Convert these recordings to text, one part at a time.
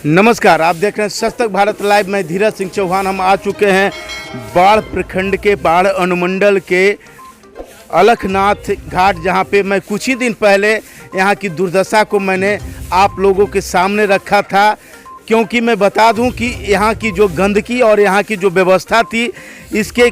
नमस्कार, आप देख रहे हैं सशक्त भारत लाइव। मैं धीरज सिंह चौहान। हम आ चुके हैं बाढ़ प्रखंड के बाढ़ अनुमंडल के अलखनाथ घाट, जहां पे मैं कुछ ही दिन पहले यहां की दुर्दशा को मैंने आप लोगों के सामने रखा था, क्योंकि मैं बता दूं कि यहां की जो गंदगी और यहां की जो व्यवस्था थी, इसके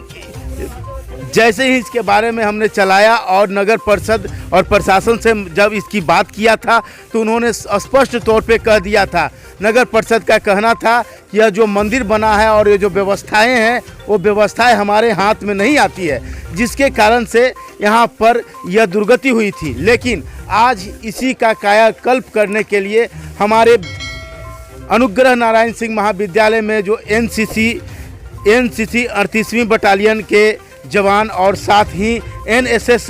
जैसे ही इसके बारे में हमने चलाया और नगर परिषद और प्रशासन से जब इसकी बात किया था तो उन्होंने स्पष्ट तौर पे कह दिया था। नगर परिषद का कहना था कि यह जो मंदिर बना है और ये जो व्यवस्थाएं हैं वो व्यवस्थाएं हमारे हाथ में नहीं आती है, जिसके कारण से यहाँ पर यह दुर्गति हुई थी। लेकिन आज इसी का कायाकल्प करने के लिए हमारे अनुग्रह नारायण सिंह महाविद्यालय में जो एनसीसी 38वीं बटालियन के जवान और साथ ही एनएसएस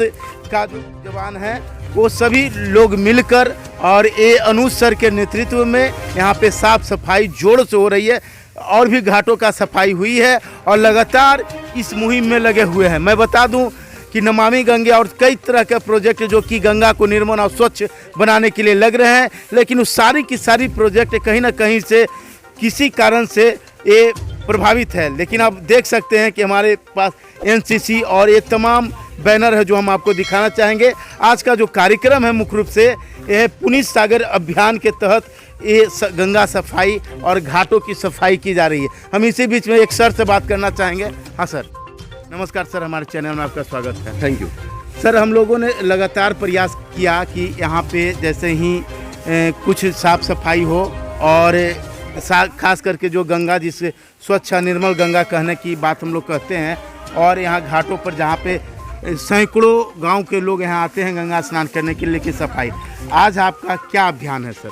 का जो जवान है वो सभी लोग मिलकर और ये अनुज सर के नेतृत्व में यहाँ पे साफ सफाई जोरों से हो रही है और भी घाटों का सफाई हुई है और लगातार इस मुहिम में लगे हुए हैं। मैं बता दूं कि नमामि गंगे और कई तरह के प्रोजेक्ट जो कि गंगा को निर्मल और स्वच्छ बनाने के लिए लग रहे हैं, लेकिन उस सारी की सारी प्रोजेक्ट कहीं ना कहीं से किसी कारण से ये प्रभावित है। लेकिन आप देख सकते हैं कि हमारे पास एनसीसी और ये तमाम बैनर है जो हम आपको दिखाना चाहेंगे। आज का जो कार्यक्रम है मुख्य रूप से यह पुनीत सागर अभियान के तहत ये गंगा सफाई और घाटों की सफाई की जा रही है। हम इसी बीच में एक सर से बात करना चाहेंगे। हाँ सर, नमस्कार सर, हमारे चैनल में आपका स्वागत है। Thank you sir. हम लोगों ने लगातार प्रयास किया कि यहाँ पे जैसे ही कुछ साफ सफाई हो और खास करके जो गंगा, जिसे स्वच्छ निर्मल गंगा कहने की बात हम लोग कहते हैं, और यहाँ घाटों पर जहाँ पे सैकड़ों गांव के लोग यहाँ आते हैं गंगा स्नान करने के लिए की सफाई। आज आपका क्या अभियान है सर?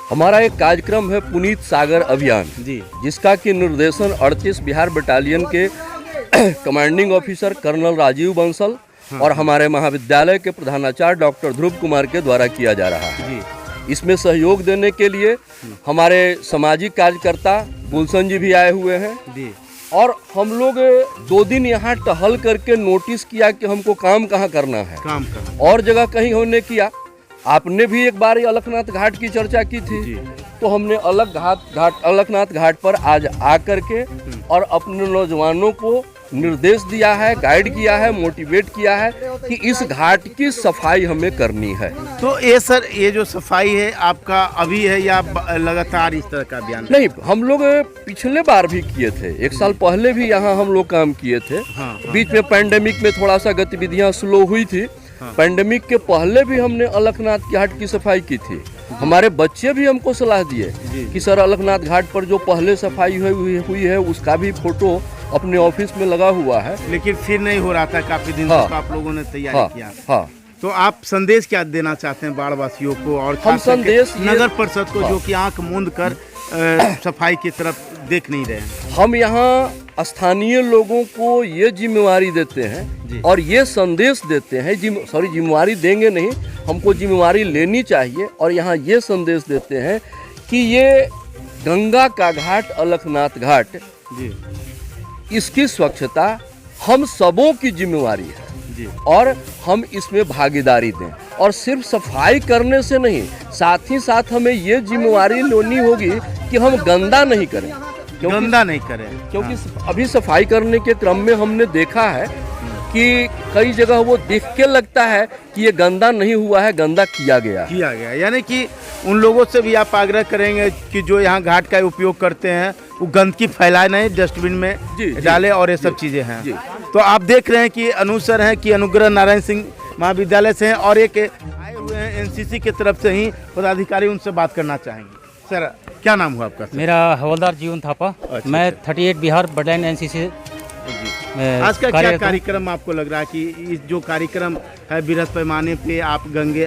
हमारा एक कार्यक्रम है पुनीत सागर अभियान जी, जिसका कि निर्देशन 38 बिहार बटालियन के commanding officer colonel Rajiv Bansal और हमारे महाविद्यालय के प्रधानाचार्य डॉक्टर ध्रुव कुमार के द्वारा किया जा रहा है। इसमें सहयोग देने के लिए हमारे सामाजिक कार्यकर्ता गुलशन जी भी आए हुए हैं और हम लोग 2 दिन यहाँ टहल करके नोटिस किया कि हमको काम कहाँ करना है, और जगह कहीं होने किया। आपने भी एक बार अलखनाथ घाट की चर्चा की थी, तो हमने अलखनाथ घाट पर आज आकर के और अपने नौजवानों को निर्देश दिया है, गाइड किया है, मोटिवेट किया है कि इस घाट की सफाई हमें करनी है। तो ये सर, ये जो सफाई है आपका अभी है या लगातार इस तरह का अभियान? नहीं, हम लोग पिछले बार भी किए थे, 1 साल पहले भी यहाँ हम लोग काम किए थे। बीच में पैंडेमिक में थोड़ा सा गतिविधियाँ स्लो हुई थी। पैंडेमिक के पहले भी हमने अलखनाथ घाट की सफाई की थी। हमारे बच्चे भी हमको सलाह दिए कि सर अलखनाथ घाट पर जो पहले सफाई हुई है उसका भी फोटो अपने ऑफिस में लगा हुआ है, लेकिन फिर नहीं हो रहा था। काफी दिन तक आप लोगों ने तैयारी किया। तो आप संदेश क्या देना चाहते हैं बाढ़ वासियों को और हम संदेश नगर परिषद को जो कि आंख मूंद कर सफाई की तरफ देख नहीं रहे हैं? हम यहाँ स्थानीय लोगों को ये जिम्मेवारी देते हैं और ये संदेश देते हैं, जिम्मेवारी देंगे नहीं, हमको जिम्मेवारी लेनी चाहिए। और यहाँ ये संदेश देते हैं कि ये गंगा का घाट अलखनाथ घाट, इसकी स्वच्छता हम सबों की जिम्मेवारी है और हम इसमें भागीदारी दें। और सिर्फ सफाई करने से नहीं, साथ ही साथ हमें ये जिम्मेवारी लेनी होगी कि हम गंदा नहीं करें, क्योंकि अभी सफाई करने के क्रम में हमने देखा है कि कई जगह वो देख के लगता है कि ये गंदा नहीं हुआ है, गंदा किया गया। यानी कि उन लोगों से भी आप आग्रह करेंगे कि जो यहाँ घाट का उपयोग करते हैं वो गंदगी फैलाए नहीं, डस्टबिन में डालें और ये सब चीज़ें हैं। तो आप देख रहे हैं कि अनुज सर हैं कि अनुग्रह नारायण सिंह महाविद्यालय से हैं और एक आए हुए हैं एनसीसी की तरफ से ही पदाधिकारी, उनसे बात करना चाहेंगे। सर, क्या नाम हुआ आपका? मेरा हवलदार जीवन थापा। मैं 38 बिहार बटालियन एनसीसी। आज का क्या कार्यक्रम आपको लग रहा है कि इस जो कार्यक्रम है बृहद पैमाने पे आप गंगे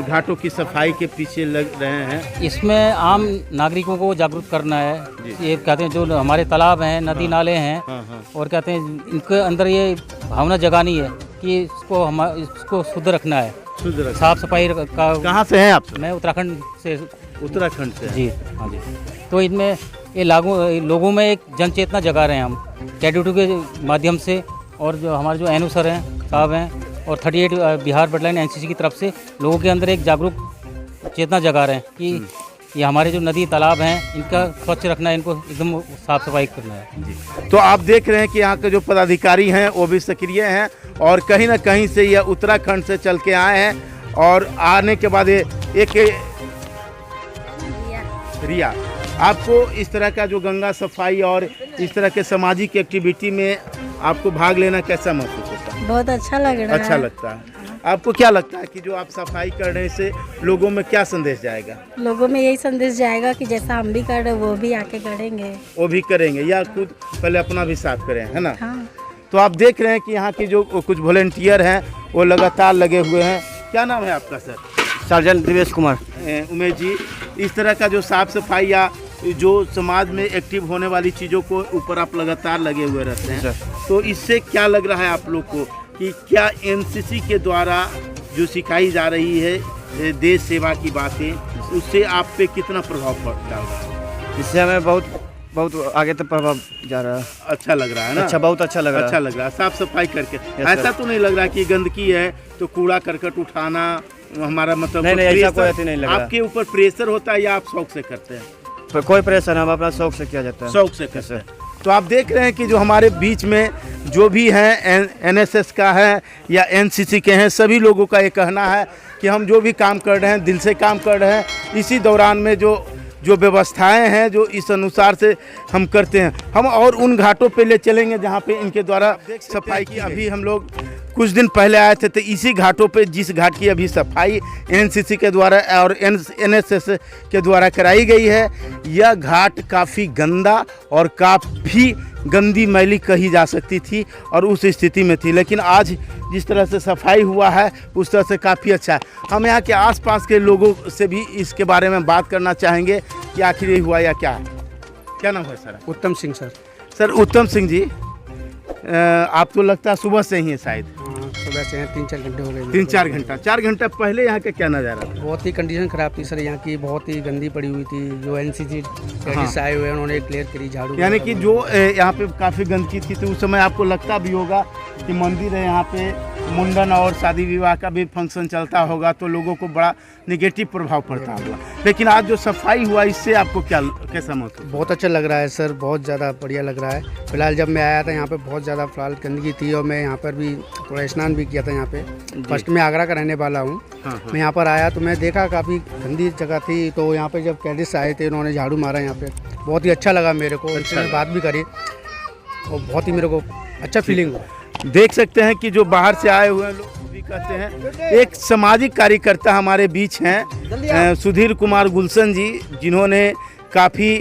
घाटों की सफाई के पीछे लग रहे हैं? इसमें आम नागरिकों को जागरूक करना है। ये कहते हैं जो हमारे तालाब हैं, नदी नाले हैं, और कहते हैं इनके अंदर ये भावना जगानी है कि इसको शुद्ध रखना है, साफ सफाई का। कहाँ से हैं आप? मैं उत्तराखंड से जी। हाँ जी। तो इनमें ये लोगों में एक जन चेतना जगा रहे हैं हम कैडेटों के माध्यम से, और जो हमारे जो एनओ सर हैं साहब हैं और 38 बिहार बटालियन एनसीसी की तरफ से लोगों के अंदर एक जागरूक चेतना जगा रहे हैं कि ये हमारे जो नदी तालाब हैं इनका स्वच्छ रखना है, इनको एकदम साफ सफाई करना है। जी। तो आप देख रहे हैं कि यहाँ के जो पदाधिकारी हैं वो भी सक्रिय हैं और कहीं ना कहीं से यह उत्तराखंड से चल के आए हैं और आने के बाद ये एक रिया, आपको इस तरह का जो गंगा सफाई और इस तरह के सामाजिक एक्टिविटी में आपको भाग लेना कैसा महसूस होता है? बहुत अच्छा लग रहा है। अच्छा लगता है। आपको क्या लगता है कि जो आप सफाई करने से लोगों में क्या संदेश जाएगा? लोगों में यही संदेश जाएगा कि जैसा हम भी कर रहे हैं वो भी आके करेंगे। वो भी करेंगे या खुद पहले अपना भी साफ करें, है ना? हाँ। तो आप देख रहे हैं कि यहाँ की जो कुछ वॉलंटियर हैं वो लगातार लगे हुए हैं। क्या नाम है आपका सर? सर्जन दिवेश कुमार। उमेश जी, इस तरह का जो साफ सफाई या जो समाज में एक्टिव होने वाली चीज़ों को ऊपर आप लगातार लगे हुए रहते हैं, तो इससे क्या लग रहा है आप लोग को कि क्या एनसीसी के द्वारा जो सिखाई जा रही है देश सेवा की बातें, उससे आप पे कितना प्रभाव डाल रहा है? इससे हमें बहुत आगे तक प्रभाव जा रहा है। अच्छा लग रहा है ना? अच्छा, बहुत अच्छा लग रहा है। अच्छा लग रहा है साफ सफाई करके। ऐसा तो नहीं लग रहा कि गंदगी है तो कूड़ा करकट उठाना हमारा मतलब नहीं, ऐसा कोई अति नहीं लग रहा। आपके ऊपर प्रेशर होता है या आप शौक से करते हैं? कोई प्रेशर, हम अपना शौक से किया जाता है। शौक से करते हैं। तो आप देख रहे हैं कि जो हमारे बीच में जो भी हैं एनएसएस का है या एनसीसी के हैं, सभी लोगों का ये कहना है कि हम जो भी काम कर रहे हैं दिल से काम कर रहे हैं। इसी दौरान में जो व्यवस्थाएं हैं जो इस अनुसार से हम करते हैं। हम और उन घाटों पे ले चलेंगे जहाँ पे इनके द्वारा सफाई की। अभी हम लोग कुछ दिन पहले आए थे तो इसी घाटों पे जिस घाट की अभी सफाई एनसीसी के द्वारा और एनएसएस के द्वारा कराई गई है, यह घाट काफ़ी गंदा और काफ़ी गंदी मैली कही जा सकती थी और उस स्थिति में थी, लेकिन आज जिस तरह से सफाई हुआ है उस तरह से काफ़ी अच्छा है। हम यहाँ के आसपास के लोगों से भी इसके बारे में बात करना चाहेंगे कि आखिर ये हुआ या क्या है। क्या नाम है सर? उत्तम सिंह सर। सर उत्तम सिंह जी, आप तो लगता है सुबह से ही है शायद? सुबह से 3-4 घंटे हो गए। 3-4 घंटा। 4 घंटा पहले यहाँ का क्या नज़ारा था? बहुत ही कंडीशन ख़राब थी सर, यहाँ की बहुत ही गंदी पड़ी हुई थी। जो एनसीसी कैडेट्स आए हुए हैं उन्होंने क्लियर करी, झाड़ू। यानी कि जो यहाँ पे काफ़ी गंदगी थी तो उस समय आपको लगता भी होगा कि मंदिर है यहाँ पे, मुंडन और शादी विवाह का भी फंक्शन चलता होगा तो लोगों को बड़ा नेगेटिव प्रभाव पड़ता होगा, लेकिन आज जो सफाई हुआ इससे आपको कैसा महसूस? बहुत अच्छा लग रहा है सर, बहुत ज़्यादा बढ़िया लग रहा है। फिलहाल जब मैं आया था यहाँ पे बहुत ज़्यादा फिलहाल गंदगी थी और मैं यहाँ पर भी थोड़ा स्नान भी किया था। यहाँ पे फर्स्ट में आगरा का रहने वाला हूँ। मैं यहाँ पर आया तो मैं देखा काफ़ी गंदी जगह थी, तो यहाँ पे जब कैडेट्स आए थे उन्होंने झाड़ू मारा यहाँ पे, बहुत ही अच्छा लगा मेरे को। उनसे बात भी करी और बहुत ही मेरे को अच्छा फीलिंग हुआ। देख सकते हैं कि जो बाहर से आए हुए लोग भी कहते हैं। एक सामाजिक कार्यकर्ता हमारे बीच हैं सुधीर कुमार गुलशन जी, जिन्होंने काफ़ी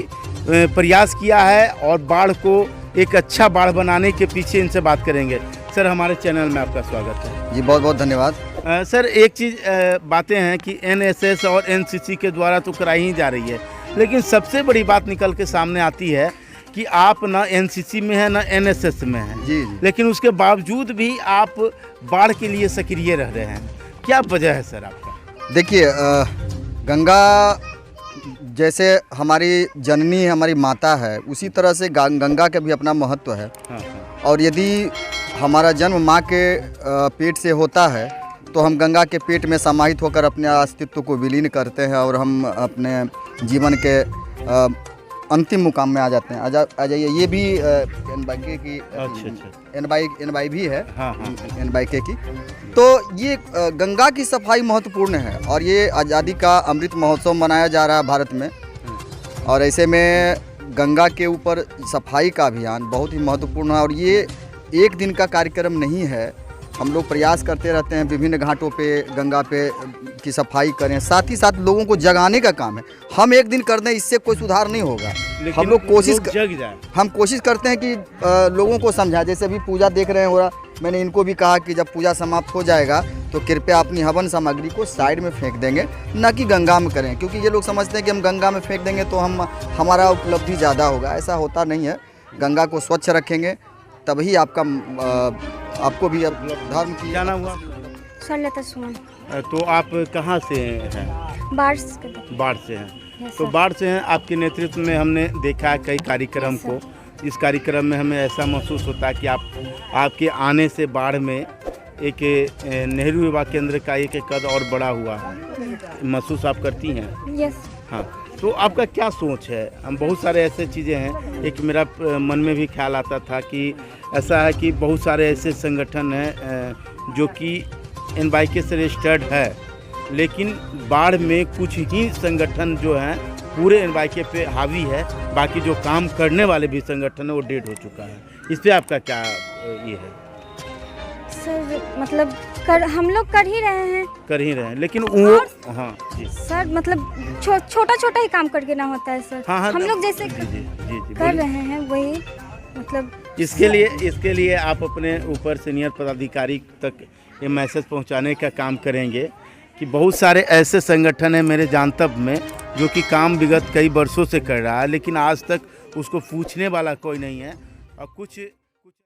प्रयास किया है और बाढ़ को एक अच्छा बाढ़ बनाने के पीछे इनसे बात करेंगे। सर हमारे चैनल में आपका स्वागत है जी। बहुत बहुत धन्यवाद। सर एक चीज़ बातें हैं कि एनएसएस और एनसीसी के द्वारा तो कराई ही जा रही है, लेकिन सबसे बड़ी बात निकल के सामने आती है कि आप ना एनसीसी में हैं ना एनएसएस में हैं जी। लेकिन उसके बावजूद भी आप बाढ़ के लिए सक्रिय रह रहे हैं। क्या वजह है सर आपका? देखिए, गंगा जैसे हमारी जननी हमारी माता है, उसी तरह से गंगा का भी अपना महत्व है। और यदि हमारा जन्म माँ के पेट से होता है तो हम गंगा के पेट में समाहित होकर अपने अस्तित्व को विलीन करते हैं और हम अपने जीवन के अंतिम मुकाम में आ जाते हैं। आ जाइए। ये भी एनवाईके की एनवाई भी है। एनवाईके की। तो ये गंगा की सफाई महत्वपूर्ण है और ये आज़ादी का अमृत महोत्सव मनाया जा रहा है भारत में, और ऐसे में गंगा के ऊपर सफाई का अभियान बहुत ही महत्वपूर्ण है। और ये एक दिन का कार्यक्रम नहीं है, हम लोग प्रयास करते रहते हैं विभिन्न घाटों पे गंगा पे की सफाई करें, साथ ही साथ लोगों को जगाने का काम है। हम एक दिन कर दें इससे कोई सुधार नहीं होगा। हम लोग कोशिश करते हैं कि लोगों को समझाएं। जैसे अभी पूजा देख रहे हैं हो रहा, मैंने इनको भी कहा कि जब पूजा समाप्त हो जाएगा तो कृपया अपनी हवन सामग्री को साइड में फेंक देंगे, न कि गंगा में करें, क्योंकि ये लोग समझते हैं कि हम गंगा में फेंक देंगे तो हमारा उपलब्धि ज़्यादा होगा। ऐसा होता नहीं है। गंगा को स्वच्छ रखेंगे तभी आपको भी धर्म की। क्या नाम हुआ? सुमन। तो आप कहाँ से हैं? बाढ़ से हैं। तो बाढ़ से हैं। आपके नेतृत्व में हमने देखा है कई कार्यक्रम को। इस कार्यक्रम में हमें ऐसा महसूस होता है कि आपके आने से बाढ़ में एक नेहरू युवा केंद्र का एक कद और बड़ा हुआ है। महसूस आप करती हैं? यस। हाँ। तो आपका क्या सोच है? हम बहुत सारे ऐसे चीज़ें हैं, एक मेरा मन में भी ख्याल आता था कि ऐसा है कि बहुत सारे ऐसे संगठन हैं जो कि NYK से रजिस्टर्ड है, लेकिन बाढ़ में कुछ ही संगठन जो हैं पूरे NYK पे हावी है, बाकी जो काम करने वाले भी संगठन है वो डेड हो चुका है। इस पर आपका क्या ये है? सर मतलब हम लोग कर ही रहे हैं लेकिन वो हाँ जी सर, मतलब छोटा छोटा ही काम करके ना होता है सर। हाँ, हम लोग जैसे जी कर बोलिए। रहे हैं वही मतलब इसके लिए आप अपने ऊपर सीनियर पदाधिकारी तक ये मैसेज पहुंचाने का काम करेंगे कि बहुत सारे ऐसे संगठन हैं मेरे जानतब में जो कि काम विगत कई वर्षों से कर रहा है, लेकिन आज तक उसको पूछने वाला कोई नहीं है और कुछ